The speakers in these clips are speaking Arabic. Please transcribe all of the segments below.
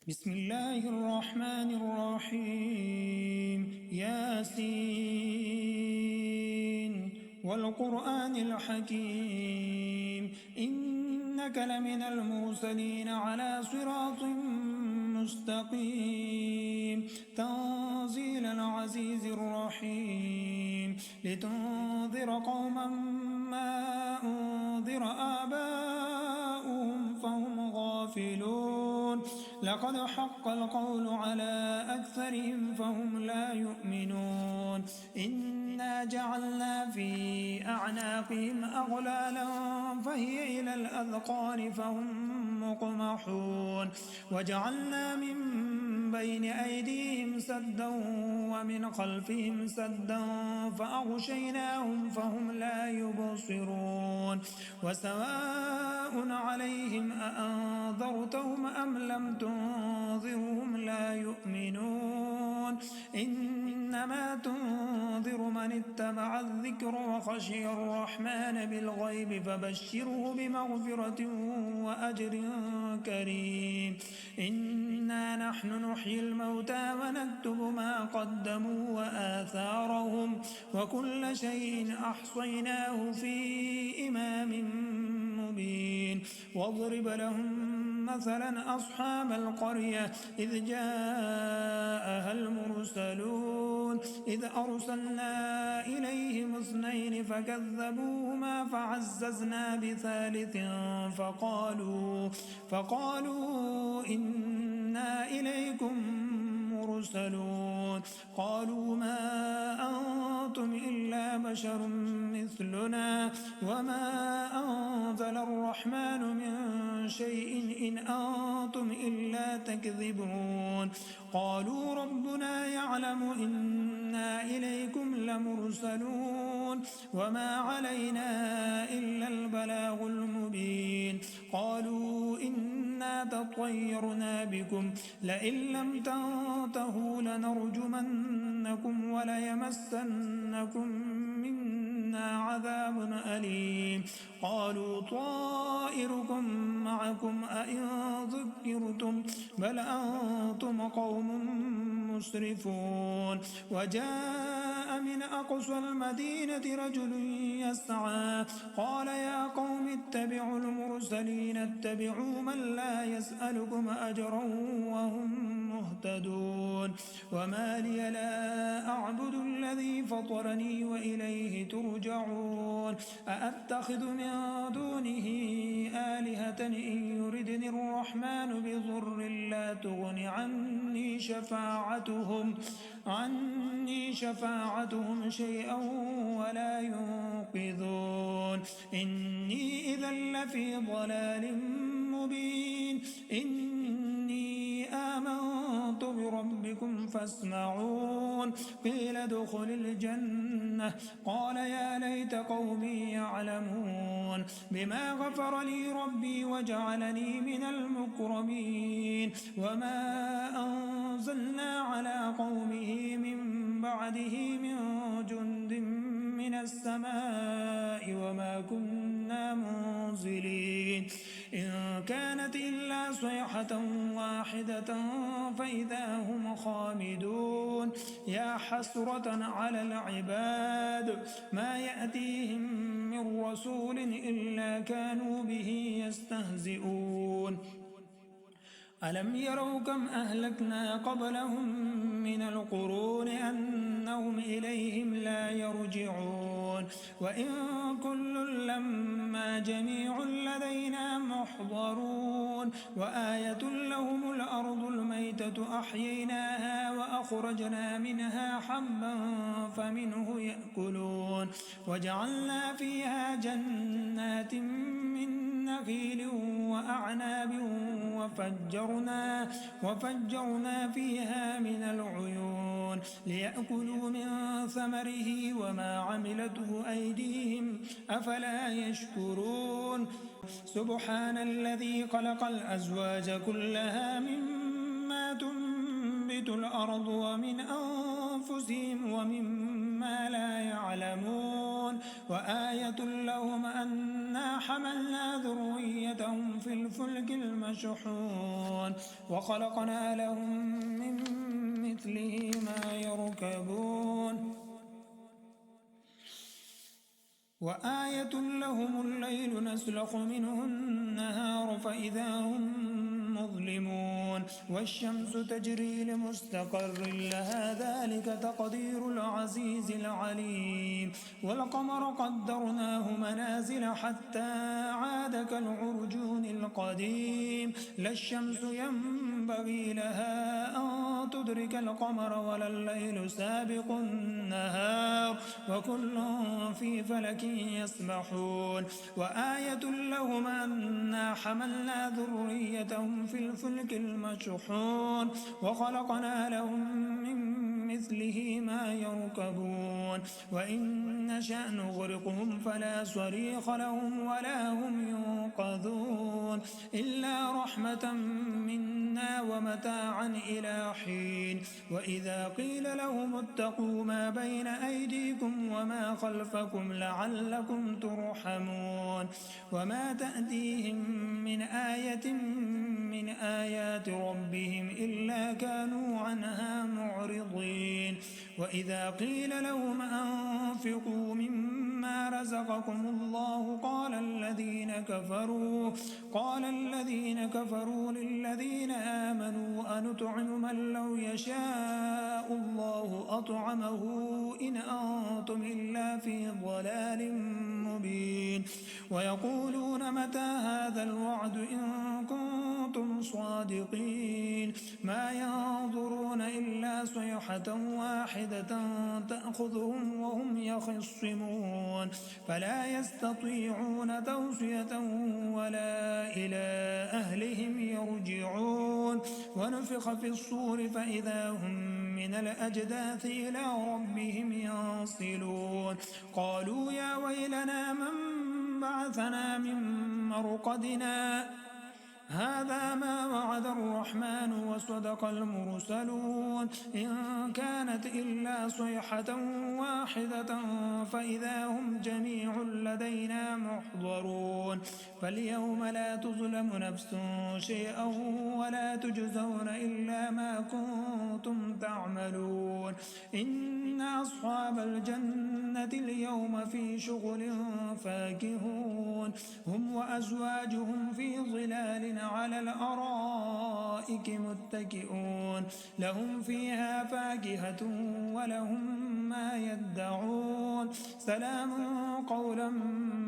بسم الله الرحمن الرحيم ياسين والقرآن الحكيم إنك لمن المرسلين على صراط مستقيم تنزيل العزيز الرحيم لتنذر قوما ما أنذر آباؤهم فهم غافلون لقد حق القول على أكثرهم فهم لا يؤمنون إنا جعلنا في أعناقهم أغلالا فهي إلى الأذقان فهم مقمحون وجعلنا من بين أيديهم سدا ومن خلفهم سدا فأغشيناهم فهم لا يبصرون وسواء عليهم أأنذرتهم أم لم تنذرهم لا يؤمنون إنما تنذر من اتبع الذكر وخشي الرحمن بالغيب فبشره بمغفرة وأجر كريم إنا نحن نحيي الموتى ونكتب ما قدموا وآثارهم وكل شيء أحصيناه في إمام مبين واضرب لهم مثلا أصحاب القرية إذ جاءها المرسلون إذ أرسلنا إليهم اثنين فكذبوهما فعززنا بثالث فقالوا إنا إليكم مرسلون قالوا ما أنتم إلا بشر مثلنا وما أنزل الرحمن من شيء إن أنتم إلا تكذبون قالوا ربنا يعلم إنا إليكم لمرسلون وما علينا إلا البلاغ المبين قالوا إنا تطيرنا بكم لئن لم تنتهوا لنرجمنكم وليمسنكم منا عذاب أليم قالوا طائركم معكم أئن ذكرتم بل أنتم قوم مسرفون وجاء من أقصى المدينة رجل يسعى قال يا قوم اتبعوا المرسلين اتبعوا من لا يسألكم أجرا وهم مهتدون وما لي لا أعبد الذي فطرني وإليه ترجعون أأتخذ من دونه آلهة إن يردني الرحمن بضر لا تغن عني شفاعتهم شيئا ولا ينقذون إني إذا لفي ضلال مبين إني آمنت بربكم فاسمعون قيل ادخل الجنة قال يا ليت قومي يعلمون بما غفر لي ربي وجعلني من المكرمين وما أنزلنا على قومه من بعده من جند من السماء وما كنا منزلين إن كانت إلا صيحة واحدة فإذا هم خامدون يا حسرة على العباد ما يأتيهم من رسول إلا كانوا به يستهزئون ألم يروا كم أهلكنا قبلهم من القرون أنهم إليهم لا يرجعون وإن كل لما جميع لدينا محضرون وآية لهم الأرض الميتة أحييناها وأخرجنا منها حبا فمنه يأكلون وجعلنا فيها جنات من نخيل وأعناب وفجرنا فيها من العيون ليأكلوا من ثمره وما عملته أيديهم أفلا يشكرون سبحان الذي خلق الأزواج كلها مما تنبت تنبت الأرض ومن أنفسهم ومما لا يعلمون وآية لهم أنا حملنا ذريتهم في الفلك المشحون وخلقنا لهم من مثله ما يركبون وآية لهم الليل نسلخ منه النهار فإذا هم مظلمون والشمس تجري لمستقر لها ذلك تقدير العزيز العليم والقمر قدرناه منازل حتى عاد كالعرجون القديم لا الشمس ينبغي لها أن تدرك القمر ولا الليل سابق النهار وكل في فلك يسبحون وآية لهم أنا حملنا ذريتهم في الفلك المشحون وخلقنا لهم من مثله ما يركبون وإن نشأ نغرقهم فلا صريخ لهم ولا هم ينقذون إلا رحمة منا ومتاعا إلى حين وإذا قيل لهم اتقوا ما بين أيديكم وما خلفكم لعلكم ترحمون وما تأتيهم من آية من آيات ربهم إلا كانوا عنها معرضين وإذا قيل لهم أنفقوا مما رزقكم الله قال الذين كفروا للذين آمنوا أنطعم من لو يشاء الله أطعمه إن أنتم إلا في ضلال مبين ويقولون متى هذا الوعد إن كنتم صادقين ما ينظرون إلا صيحة واحدة تأخذهم وهم يخصمون فلا يستطيعون توصية ولا إلى أهلهم يرجعون ونفخ في الصور فإذا هم من الأجداث إلى ربهم ينصلون قالوا يا ويلنا من بعثنا من مرقدنا هذا ما وعد الرحمن وصدق المرسلون إن كانت إلا صيحة واحدة فإذا هم جميع لدينا محضرون فاليوم لا تظلم نفس شيئا ولا تجزون إلا ما كنتم تعملون إن أصحاب الجنة اليوم في شغل فاكهون هم وأزواجهم في ظلال على الأرائك متكئون لهم فيها فاكهة ولهم ما يدعون سلام قولا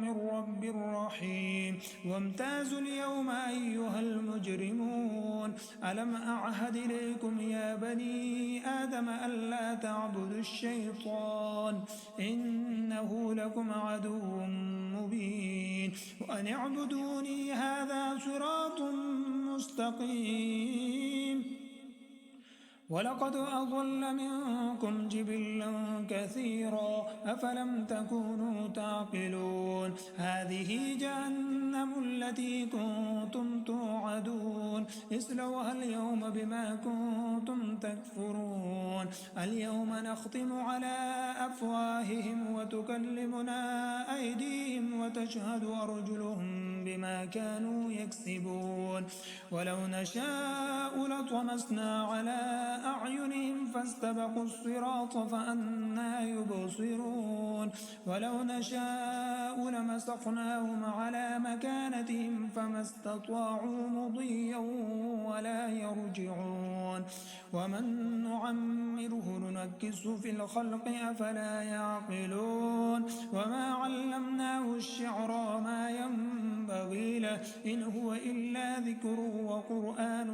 من رب رحيم وامتازوا اليوم أيها المجرمون ألم أعهد إليكم يا بني آدم ألا تعبدوا الشيطان إنه لكم عدو مبين وأن اعبدوني هذا صراط مستقيم ولقد أضل منكم جبلا كثيرا أفلم تكونوا تعقلون هذه جهنم التي كنتم توعدون اصلوها اليوم بما كنتم تكفرون اليوم نختم على أفواههم وتكلمنا أيديهم وتشهد أرجلهم بما كانوا يكسبون ولو نشاء لطمسنا على أعينهم فاستبقوا الصراط فأنى يبصرون ولو نشاء لمسخناهم على مكانتهم فما استطاعوا مضيا ولا يرجعون ومن نعمره ننكسه في الخلق أفلا يعقلون وما علمناه الشعر ما ينبغي له إن هو إلا ذكر وقرآن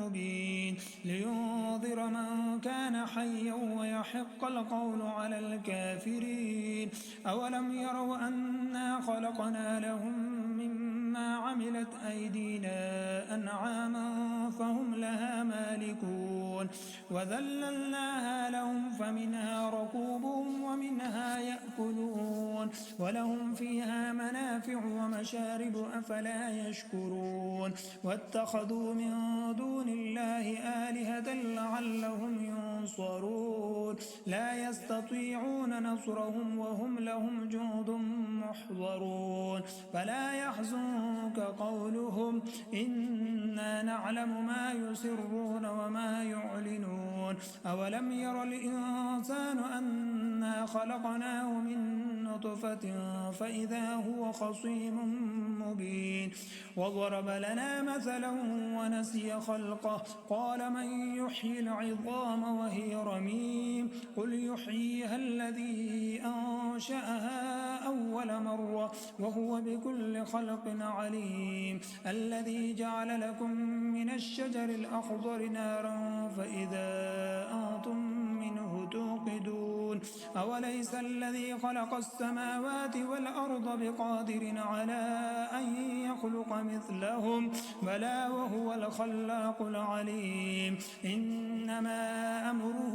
مبين لينذر من كان حيا ويحق القول على الكافرين أولم يروا أنا خلقنا لهم مما عملت أيدينا أنعاما فهم لها مالكون وذللناها لهم فمنها ركوبهم ومنها يأكلون ولهم فيها منافع ومشارب أفلا يشكرون واتخذوا من دون الله آلهة لعلهم ينصرون لا يستطيعون نصرهم وهم لهم جند محضرون فلا يحزنك قولهم إنا نعلم ما يسرون وما يعلنون أولم ير الإنسان أنا خلقناه من نطفة فإذا هو خصيم مبين وضرب لنا مثلا ونسي خلقه قال من يحيي العظام وهي رميم قل يحييها الذي أنشأها أول مرة وهو بكل خلق عليم الذي جعل لكم من الشجر الأخضر نارا فإذا أنتم منه توقدون أوليس الذي خلق السماوات والأرض بقادر على أن يخلق مثلهم بلى وهو الخلاق العليم إنما أمره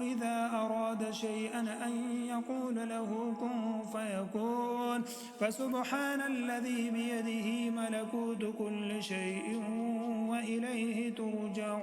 إذا أراد شيئا أن يقول له كن فيكون فسبحان الذي بيده ملكوت كل شيء وإليه ترجعون